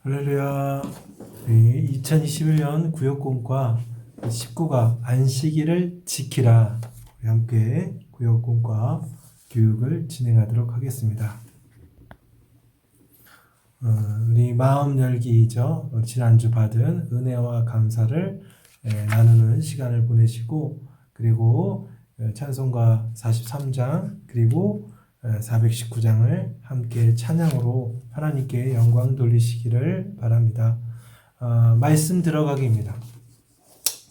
할렐루야. 우리 2021년 구역공과 19가 안식일을 지키라. 우리 함께 구역공과 교육을 진행하도록 하겠습니다. 우리 마음 열기죠. 지난주 받은 은혜와 감사를 나누는 시간을 보내시고, 그리고 찬송가 43장 그리고 419장을 함께 찬양으로 하나님께 영광 돌리시기를 바랍니다. 말씀 들어가기입니다.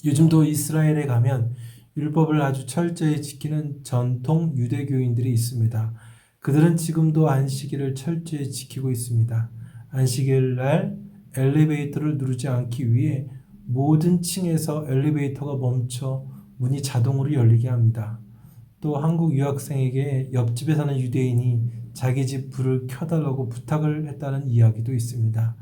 요즘도 이스라엘에 가면 율법을 아주 철저히 지키는 전통 유대교인들이 있습니다. 그들은 지금도 안식일을 철저히 지키고 있습니다. 안식일 날 엘리베이터를 누르지 않기 위해 모든 층에서 엘리베이터가 멈춰 문이 자동으로 열리게 합니다. 또 한국 유학생에게 옆집에 사는 유대인이 자기 집 불을 켜달라고 부탁을 했다는 이야기도 있습니다.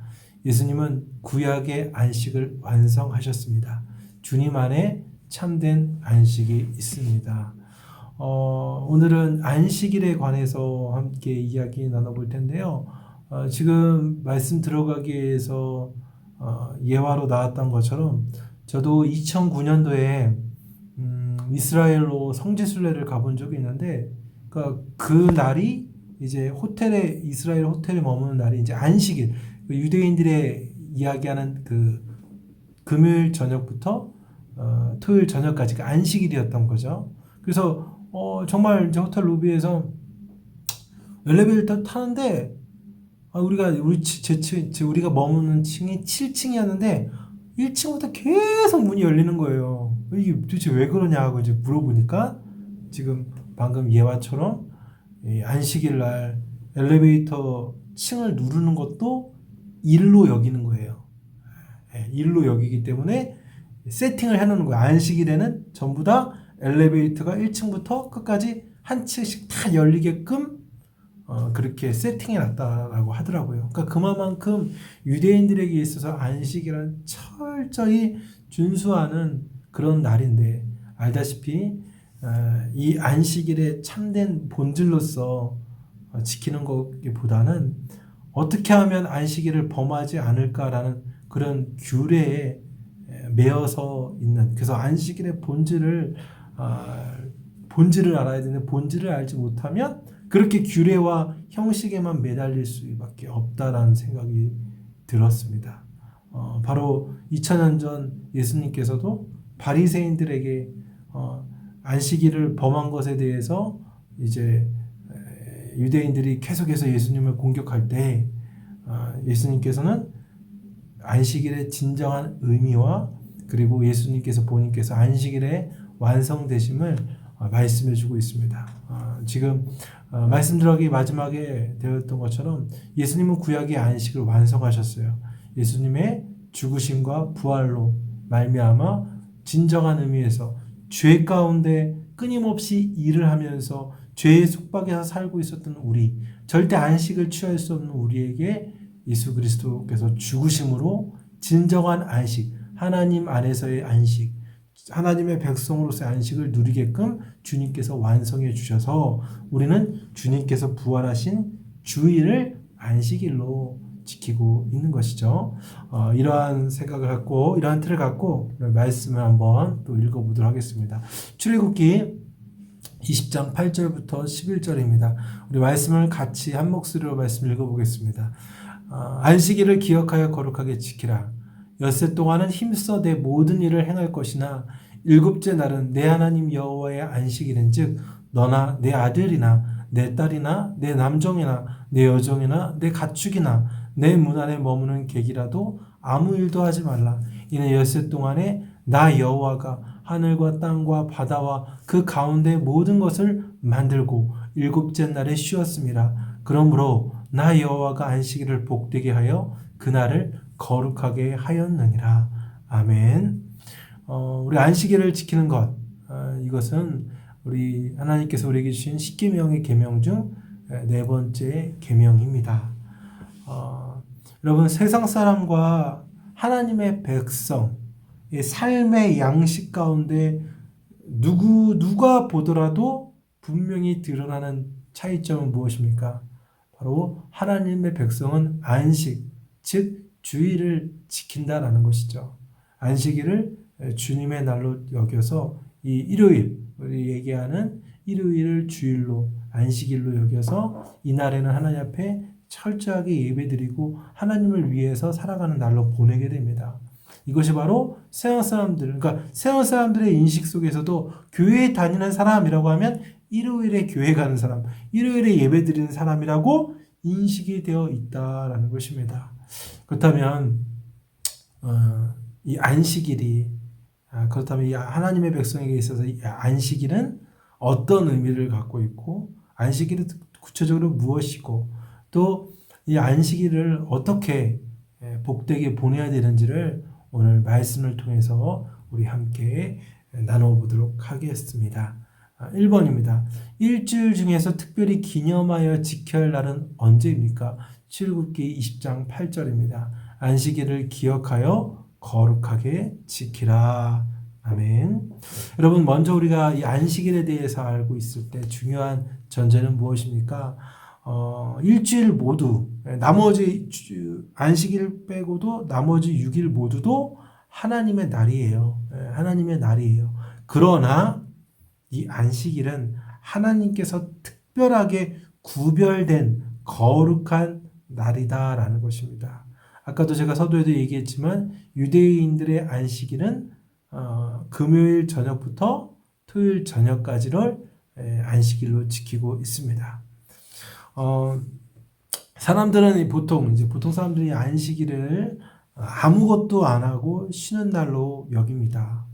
예수님은 구약의 안식을 완성하셨습니다. 주님 안에 참된 안식이 있습니다. 오늘은 안식일에 관해서 함께 이야기 나눠볼 텐데요. 지금 말씀 들어가기 위해서 예화로 나왔던 것처럼 저도 2009년도에 이스라엘로 성지순례를 가본 적이 있는데, 그러니까 그 날이 이제 이스라엘 호텔에 머무는 날이 이제 안식일, 유대인들의 이야기하는 그 금요일 저녁부터 토요일 저녁까지 그 안식일이었던 거죠. 그래서 정말 이제 호텔 로비에서 엘리베이터 타는데 우리가 머무는 층이 7층이었는데 1층부터 계속 문이 열리는 거예요. 이게 도대체 왜 그러냐 하고 이제 물어보니까 지금 방금 예화처럼 안식일 날 엘리베이터 층을 누르는 것도 일로 여기는 거예요. 일로 여기기 때문에 세팅을 해놓는 거예요. 안식일에는 전부 다 엘리베이터가 1층부터 끝까지 한 층씩 다 열리게끔 그렇게 세팅해놨다라고 하더라고요. 그러니까 그만큼 유대인들에게 있어서 안식이란 철저히 준수하는 그런 날인데, 알다시피 이 안식일의 참된 본질로서 지키는 것보다는 어떻게 하면 안식일을 범하지 않을까라는 그런 규례에 매여서 있는, 그래서 안식일의 본질을 알아야 되는데 본질을 알지 못하면 그렇게 규례와 형식에만 매달릴 수밖에 없다라는 생각이 들었습니다. 바로 2000년 전 예수님께서도 바리새인들에게 안식일을 범한 것에 대해서 이제 유대인들이 계속해서 예수님을 공격할 때 예수님께서는 안식일의 진정한 의미와 그리고 예수님께서 본인께서 안식일의 완성되심을 말씀해 주고 있습니다. 지금 말씀 들어가기 마지막에 되었던 것처럼 예수님은 구약의 안식을 완성하셨어요. 예수님의 죽으심과 부활로 말미암아 진정한 의미에서 죄 가운데 끊임없이 일을 하면서 죄의 속박에서 살고 있었던 우리, 절대 안식을 취할 수 없는 우리에게 예수 그리스도께서 죽으심으로 진정한 안식, 하나님 안에서의 안식, 하나님의 백성으로서의 안식을 누리게끔 주님께서 완성해 주셔서 우리는 주님께서 부활하신 주일을 안식일로 지키고 있는 것이죠. 이러한 생각을 갖고, 이러한 틀을 갖고 말씀을 한번 또 읽어보도록 하겠습니다. 출애굽기 20장 8절부터 11절입니다. 우리 말씀을 같이 한 목소리로 말씀 읽어보겠습니다. 안식일을 기억하여 거룩하게 지키라. 엿새 동안은 힘써 내 모든 일을 행할 것이나 일곱째 날은 내 하나님 여호와의 안식일인즉 너나 내 아들이나 내 딸이나 내 남종이나 내 여종이나 내 가축이나 내 문 안에 머무는 객이라도 아무 일도 하지 말라. 이는 엿새 동안에 나 여호와가 하늘과 땅과 바다와 그 가운데 모든 것을 만들고 일곱째 날에 쉬었음이라. 그러므로 나 여호와가 안식일을 복되게 하여 그날을 거룩하게 하였느니라. 아멘. 우리 안식일을 지키는 것, 이것은 우리 하나님께서 우리에게 주신 10계명의 계명 중 네 번째 계명입니다. 여러분, 세상 사람과 하나님의 백성의 삶의 양식 가운데 누가 보더라도 분명히 드러나는 차이점은 무엇입니까? 바로 하나님의 백성은 안식, 즉 주일을 지킨다라는 것이죠. 안식일을 주님의 날로 여겨서 이 일요일, 우리 얘기하는 일요일을 주일로 안식일로 여겨서 이날에는 하나님 앞에 철저하게 예배드리고 하나님을 위해서 살아가는 날로 보내게 됩니다. 이것이 바로 서양 사람들, 그러니까 서양 사람들의 인식 속에서도 교회에 다니는 사람이라고 하면 일요일에 교회 가는 사람, 일요일에 예배 드리는 사람이라고 인식이 되어 있다라는 것입니다. 그렇다면 이 안식일이 그렇다면 이 하나님의 백성에게 있어서 이 안식일은 어떤 의미를 갖고 있고 안식일은 구체적으로 무엇이고 또 이 안식일을 어떻게 복되게 보내야 되는지를 오늘 말씀을 통해서 우리 함께 나눠보도록 하겠습니다. 1번입니다. 일주일 중에서 특별히 기념하여 지켜야 할 날은 언제입니까? 출애굽기 20장 8절입니다. 안식일을 기억하여 거룩하게 지키라. 아멘. 여러분, 먼저 우리가 이 안식일에 대해서 알고 있을 때 중요한 전제는 무엇입니까? 일주일 모두, 나머지 안식일 빼고도 나머지 6일 모두도 하나님의 날이에요. 하나님의 날이에요. 그러나 이 안식일은 하나님께서 특별하게 구별된 거룩한 날이다라는 것입니다. 아까도 제가 서두에도 얘기했지만 유대인들의 안식일은 금요일 저녁부터 토요일 저녁까지를 안식일로 지키고 있습니다. 사람들은 보통 사람들이 안식일을 아무것도 안 하고 쉬는 날로 여깁니다.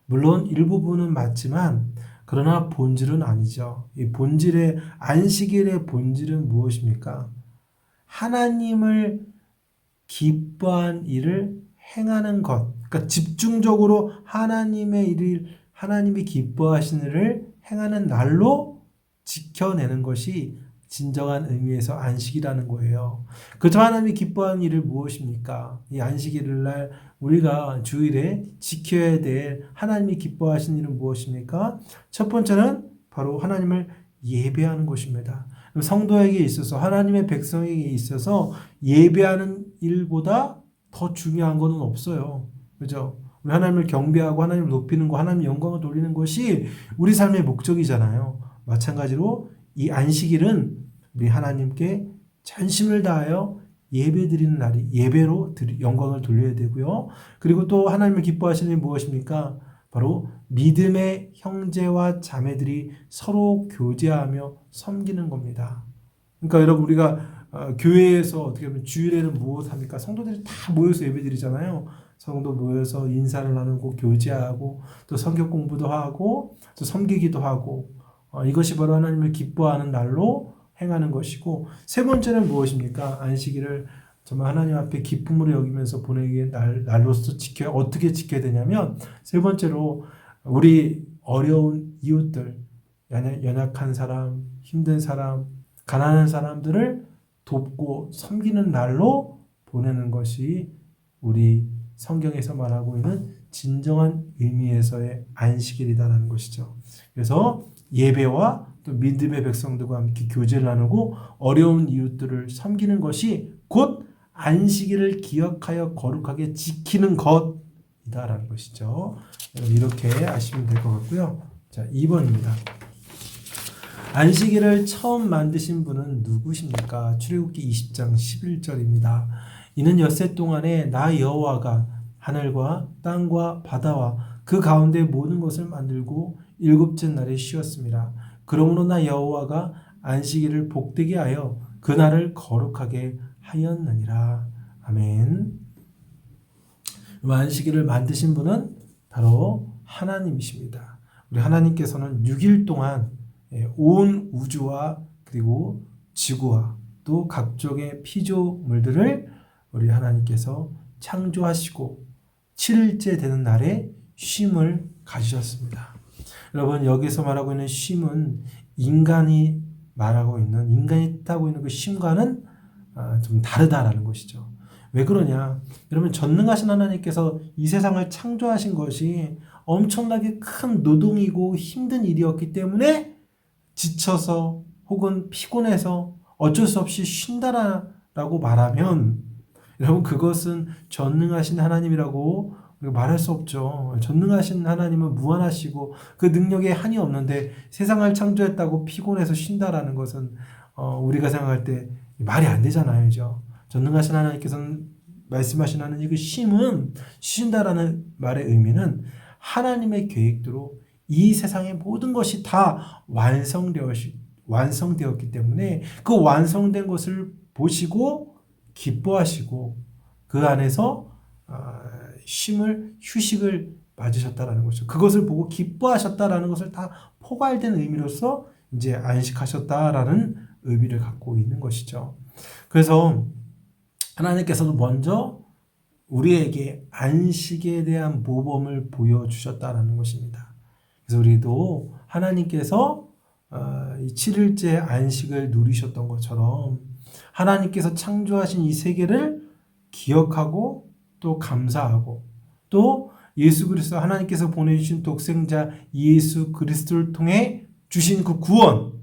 물론 일부분은 맞지만 그러나 본질은 아니죠. 이 본질의 안식일의 본질은 무엇입니까? 하나님을 기뻐한 일을 행하는 것. 그러니까 집중적으로 하나님의 일을 하나님이 기뻐하시는 일을 행하는 날로 지켜내는 것이 진정한 의미에서 안식이라는 거예요. 그렇지만 하나님이 기뻐하는 일을 무엇입니까? 이 안식일을 날 우리가 주일에 지켜야 될 하나님이 기뻐하시는 일은 무엇입니까? 첫 번째는 바로 하나님을 예배하는 것입니다. 성도에게 있어서 하나님의 백성에게 있어서 예배하는 일보다 더 중요한 것은 없어요. 그죠? 우리 하나님을 경배하고 하나님을 높이는 거, 하나님의 영광을 돌리는 것이 우리 삶의 목적이잖아요. 마찬가지로 이 안식일은 우리 하나님께 전심을 다하여 예배드리는 날이 예배로 영광을 돌려야 되고요. 그리고 또 하나님을 기뻐하시는 일이 무엇입니까? 바로 믿음의 형제와 자매들이 서로 교제하며 섬기는 겁니다. 그러니까 여러분 우리가 교회에서 어떻게 보면 주일에는 무엇 합니까? 성도들이 다 모여서 예배드리잖아요. 성도 모여서 인사를 나누고 교제하고 또 성경 공부도 하고 또 섬기기도 하고 이것이 바로 하나님을 기뻐하는 날로 행하는 것이고 세 번째는 무엇입니까? 안식일을 정말 하나님 앞에 기쁨으로 여기면서 보내기의 날로서 어떻게 지켜야 되냐면 세 번째로 우리 어려운 이웃들, 연약한 사람, 힘든 사람, 가난한 사람들을 돕고 섬기는 날로 보내는 것이 우리 성경에서 말하고 있는 진정한 의미에서의 안식일이다라는 것이죠. 그래서 예배와 또 믿음의 백성들과 함께 교제를 나누고 어려운 이웃들을 섬기는 것이 곧 안식일을 기억하여 거룩하게 지키는 것이다라는 것이죠. 이렇게 아시면 될 것 같고요. 자, 2번입니다. 안식일을 처음 만드신 분은 누구십니까? 출애굽기 20장 11절입니다. 이는 엿새 동안에 나 여호와가 하늘과 땅과 바다와 그 가운데 모든 것을 만들고 일곱째 날에 쉬었습니다. 그러므로 나 여호와가 안식일을 복되게 하여 그날을 거룩하게 하였느니라. 아멘. 안식일을 만드신 분은 바로 하나님이십니다. 우리 하나님께서는 6일 동안 온 우주와 그리고 지구와 또 각종의 피조물들을 우리 하나님께서 창조하시고 7일째 되는 날에 쉼을 가지셨습니다. 여러분 여기서 말하고 있는 쉼은 인간이 뜻하고 있는 그 쉼과는 좀 다르다라는 것이죠. 왜 그러냐? 여러분 전능하신 하나님께서 이 세상을 창조하신 것이 엄청나게 큰 노동이고 힘든 일이었기 때문에 지쳐서 혹은 피곤해서 어쩔 수 없이 쉰다라고 말하면 여러분 그것은 전능하신 하나님이라고 말할 수 없죠. 전능하신 하나님은 무한하시고 그 능력에 한이 없는데 세상을 창조했다고 피곤해서 쉰다라는 것은 우리가 생각할 때 말이 안 되잖아요. 그죠? 전능하신 하나님께서는 말씀하신 하나님 그 쉼은 쉬신다라는 말의 의미는 하나님의 계획대로 이 세상의 모든 것이 다 완성되었기 때문에 그 완성된 것을 보시고 기뻐하시고 그 안에서 휴식을 맞으셨다라는 것이죠. 그것을 보고 기뻐하셨다라는 것을 다 포괄된 의미로서 이제 안식하셨다라는 의미를 갖고 있는 것이죠. 그래서 하나님께서도 먼저 우리에게 안식에 대한 모범을 보여주셨다라는 것입니다. 그래서 우리도 하나님께서 이 7일째 안식을 누리셨던 것처럼 하나님께서 창조하신 이 세계를 기억하고 또 감사하고 또 예수 그리스도 하나님께서 보내주신 독생자 예수 그리스도를 통해 주신 그 구원,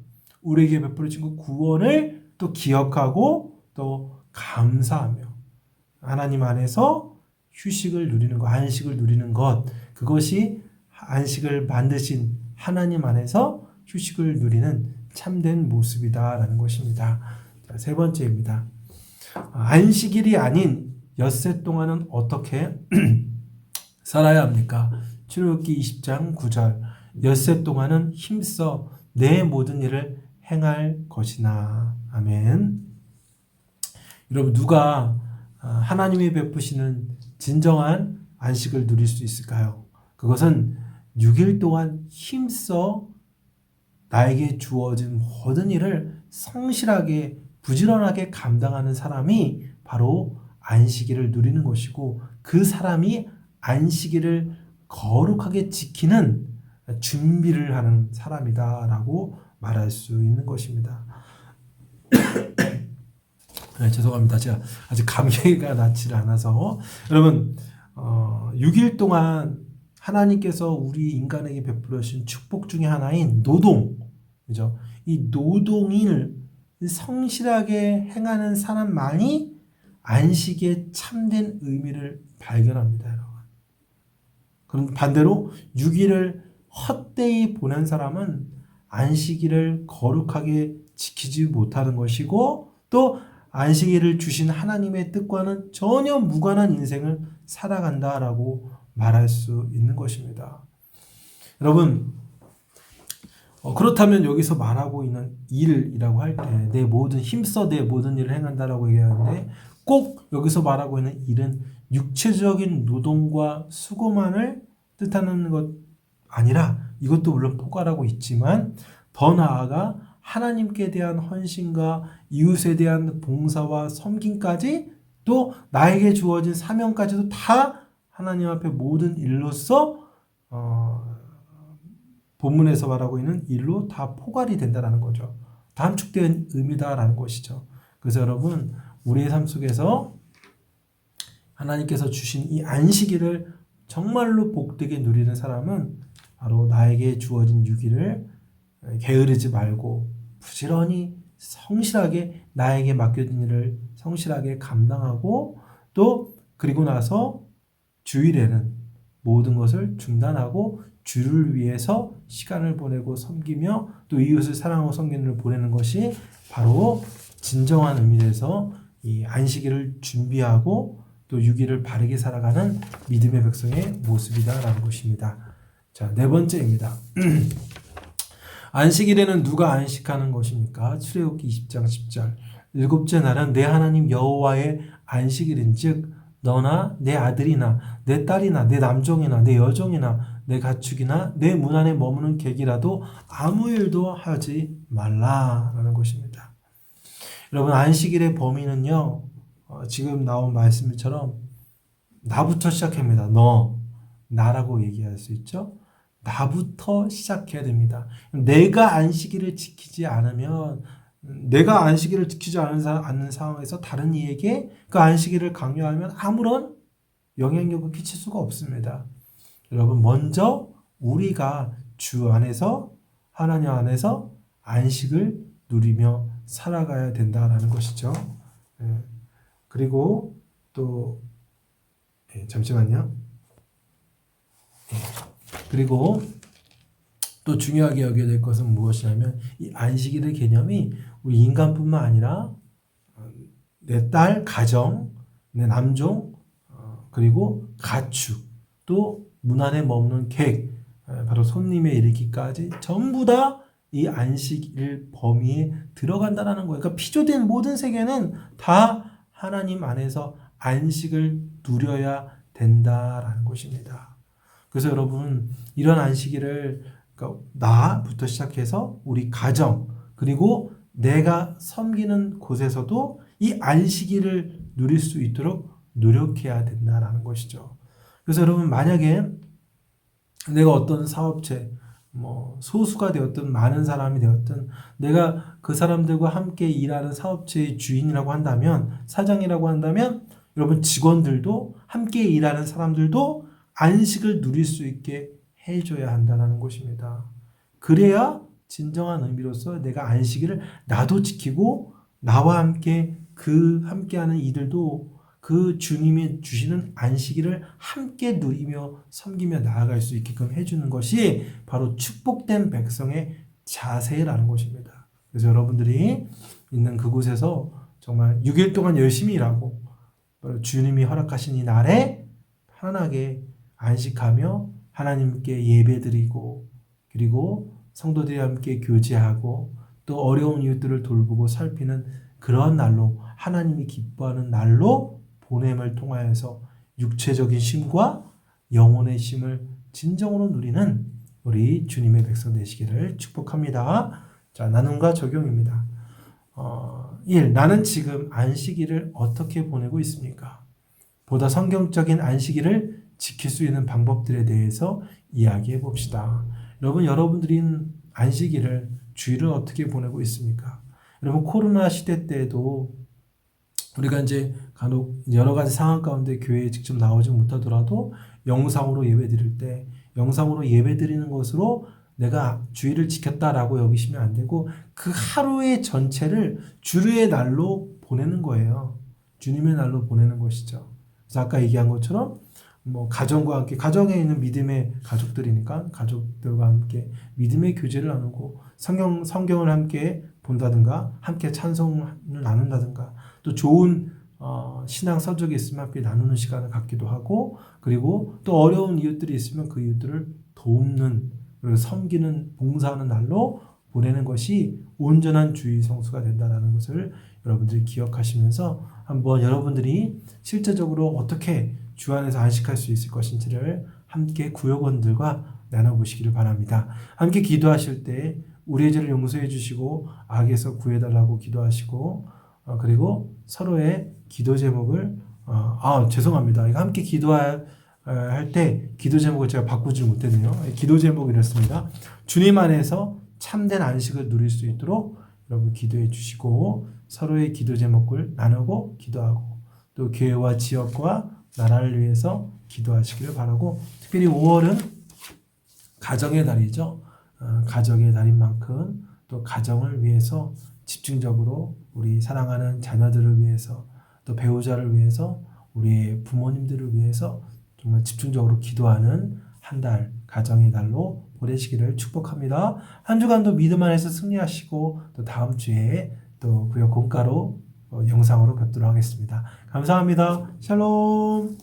우리에게 베풀어 주신 그 구원을 또 기억하고 또 감사하며 하나님 안에서 휴식을 누리는 것, 안식을 누리는 것, 그것이 안식을 만드신 하나님 안에서 휴식을 누리는 참된 모습이다라는 것입니다. 자, 세 번째입니다. 안식일이 아닌 엿새 동안은 어떻게 살아야 합니까? 출애굽기 20장 9절 엿새 동안은 힘써 내 모든 일을 행할 것이나. 아멘. 여러분 누가 하나님이 베푸시는 진정한 안식을 누릴 수 있을까요? 그것은 6일 동안 힘써 나에게 주어진 모든 일을 성실하게 부지런하게 감당하는 사람이 바로 안식일을 누리는 것이고 그 사람이 안식일을 거룩하게 지키는 준비를 하는 사람이다라고 말할 수 있는 것입니다. 네, 죄송합니다. 제가 아직 감기가 낫지 않아서. 여러분 6일 동안 하나님께서 우리 인간에게 베풀어 주신 축복 중에 하나인 노동, 그죠? 이 노동을 성실하게 행하는 사람만이 안식의 참된 의미를 발견합니다, 여러분. 그럼 반대로 6일을 헛되이 보낸 사람은 안식일을 거룩하게 지키지 못하는 것이고 또 안식일을 주신 하나님의 뜻과는 전혀 무관한 인생을 살아간다라고 말할 수 있는 것입니다. 여러분 그렇다면 여기서 말하고 있는 일이라고 할 때 내 모든 힘써 내 모든 일을 행한다라고 얘기하는데 꼭 여기서 말하고 있는 일은 육체적인 노동과 수고만을 뜻하는 것 아니라 이것도 물론 포괄하고 있지만 더 나아가 하나님께 대한 헌신과 이웃에 대한 봉사와 섬김까지 또 나에게 주어진 사명까지도 다 하나님 앞에 모든 일로서 본문에서 말하고 있는 일로 다 포괄이 된다는 거죠. 다 함축된 의미다라는 것이죠. 그래서 여러분 우리의 삶 속에서 하나님께서 주신 이 안식일을 정말로 복되게 누리는 사람은 바로 나에게 주어진 6일을 게으르지 말고 부지런히 성실하게 나에게 맡겨진 일을 성실하게 감당하고 또 그리고 나서 주일에는 모든 것을 중단하고 주를 위해서 시간을 보내고 섬기며 또 이웃을 사랑하고 섬기는 일을 보내는 것이 바로 진정한 의미에서 이 안식일을 준비하고 또 6일을 바르게 살아가는 믿음의 백성의 모습이다라는 것입니다. 자, 네 번째입니다. 안식일에는 누가 안식하는 것입니까? 출애굽기 20장 10절 일곱째 날은 내 하나님 여호와의 안식일인즉 너나 내 아들이나 내 딸이나 내 남종이나 내 여종이나 내 가축이나 내 문 안에 머무는 객이라도 아무 일도 하지 말라라는 것입니다. 여러분 안식일의 범위는요 지금 나온 말씀처럼 나부터 시작합니다. 나라고 얘기할 수 있죠. 나부터 시작해야 됩니다. 내가 안식일을 지키지 않으면 내가 안식일을 지키지 않는 상황에서 다른 이에게 그 안식일을 강요하면 아무런 영향력을 끼칠 수가 없습니다. 여러분 먼저 우리가 주 안에서 하나님 안에서 안식을 누리며 살아가야 된다라는 것이죠. 그리고 또 잠시만요. 그리고 또 중요하게 여겨야 될 것은 무엇이냐면 이 안식일의 개념이 우리 인간뿐만 아니라 내 딸, 가정, 내 남종, 그리고 가축, 또 문 안에 머무는 객, 바로 손님에 이르기까지 전부 다 이 안식일 범위에 들어간다는 거예요. 그러니까 피조된 모든 세계는 다 하나님 안에서 안식을 누려야 된다라는 것입니다. 그래서 여러분 이런 안식일을 그러니까 나부터 시작해서 우리 가정 그리고 내가 섬기는 곳에서도 이 안식일을 누릴 수 있도록 노력해야 된다라는 것이죠. 그래서 여러분 만약에 내가 어떤 사업체 소수가 되었든 많은 사람이 되었든 내가 그 사람들과 함께 일하는 사업체의 주인이라고 한다면 사장이라고 한다면 여러분 직원들도 함께 일하는 사람들도 안식을 누릴 수 있게 해줘야 한다는 것입니다. 그래야 진정한 의미로서 내가 안식일을 나도 지키고 나와 함께 함께하는 이들도 그 주님이 주시는 안식일을 함께 누리며 섬기며 나아갈 수 있게끔 해주는 것이 바로 축복된 백성의 자세라는 것입니다. 그래서 여러분들이 있는 그곳에서 정말 6일 동안 열심히 일하고 주님이 허락하신 이 날에 편안하게 안식하며 하나님께 예배드리고 그리고 성도들이 함께 교제하고 또 어려운 이웃들을 돌보고 살피는 그런 날로 하나님이 기뻐하는 날로 보냄을 통하여서 육체적인 심과 영혼의 심을 진정으로 누리는 우리 주님의 백성 되시기를 축복합니다. 자, 나눔과 적용입니다. 1. 나는 지금 안식일을 어떻게 보내고 있습니까? 보다 성경적인 안식일을 지킬 수 있는 방법들에 대해서 이야기해 봅시다. 여러분들이 안식일을 주일을 어떻게 보내고 있습니까? 여러분 코로나 시대 때에도 우리가 이제 간혹 여러 가지 상황 가운데 교회에 직접 나오지 못하더라도 영상으로 예배드릴 때 영상으로 예배드리는 것으로 내가 주일을 지켰다라고 여기시면 안 되고 그 하루의 전체를 주일의 날로 보내는 거예요. 주님의 날로 보내는 것이죠. 그래서 아까 얘기한 것처럼 가정과 함께 가정에 있는 믿음의 가족들이니까 가족들과 함께 믿음의 교제를 나누고 성경을 함께 본다든가 함께 찬송을 나눈다든가 또 좋은 신앙 서적이 있으면 함께 나누는 시간을 갖기도 하고 그리고 또 어려운 이웃들이 있으면 그 이웃들을 돕는 그리고 섬기는 봉사하는 날로 보내는 것이 온전한 주의 성수가 된다는 것을 여러분들이 기억하시면서 한번 여러분들이 실제적으로 어떻게 주 안에서 안식할 수 있을 것인지를 함께 구역원들과 나눠보시기를 바랍니다. 함께 기도하실 때 우리의 죄를 용서해 주시고 악에서 구해달라고 기도하시고 그리고 서로의 기도 제목을 죄송합니다. 이거 함께 기도할 때 기도 제목을 제가 바꾸지 못했네요. 기도 제목이 이렇습니다. 주님 안에서 참된 안식을 누릴 수 있도록 여러분 기도해 주시고 서로의 기도 제목을 나누고 기도하고 또 교회와 지역과 나라를 위해서 기도하시기를 바라고 특별히 5월은 가정의 달이죠. 가정의 달인 만큼 또 가정을 위해서 집중적으로 우리 사랑하는 자녀들을 위해서 또 배우자를 위해서 우리의 부모님들을 위해서 정말 집중적으로 기도하는 한 달 가정의 달로 보내시기를 축복합니다. 한 주간도 믿음 안에서 승리하시고 또 다음 주에 또 구역 공가로 영상으로 뵙도록 하겠습니다. 감사합니다. 샬롬.